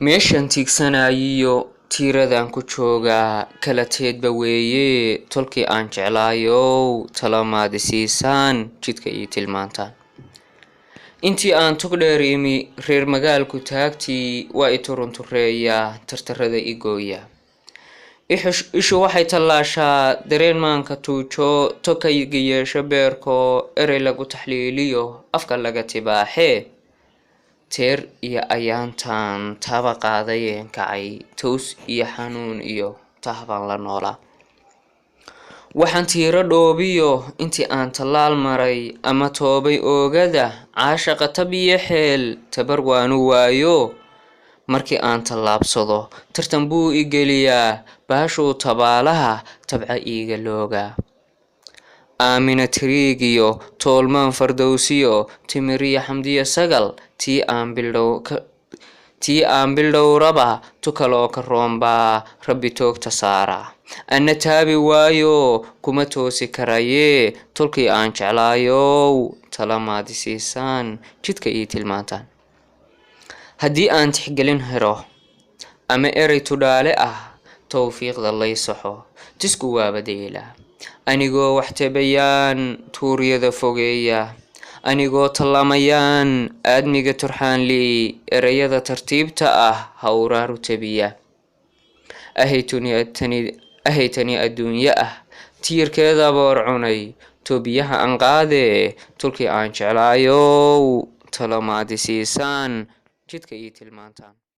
meeshan tiigsanayo tiiradan ku jooga kala teedba weeye tolkii aan jeclaayow talamaadi siisaan jidka iyo tilmaantaan intii aan tog dheer imi reer magaalku taagtii waa i turuntureeya tartarada igooya ishu waxay tallaashaa dareen maanka tuujo tokayga yeesho beerko erey lagu taxliiliyo afka laga tibaaxee teer iyo ayaantan taaba qaadayeen kacay toos iyo xanuun iyo tahban la noolaa waxaan tiiro dhoobiyo intii aan tallaal maray ama toobay oogada caashaqa tab iyo xeel tabar waanu waayo markii aan tallaabsado tartan buu i geliyaa baashuu tabaalaha tabca iiga looga aamina tiriigiyo toolmaan fardowsiyo timiriya xamdiya sagal tii aan bildhowraba tukaloo ka roombaa rabbi toogta saara anna taabi waayo kuma toosi karayee tolkii aan jeclaayow talamaadi siisaan jidka iyo tilmaantaan haddii aan tixgelin helo ama erey tudhaale ah towfiiqda lay saxo tisku waaba deela anigoo wax tabayaan tuuryada fogeeya anigoo tallamayaan aadmiga turxaanlii ereyada tartiibta ah hawraaru tabiya ahaytani adduunye ah tiirkeeda boor cunay toobiyaha aan qaadee tolkii aan jeclaayow talamaadi siisaan jidka iyo tilmaantaan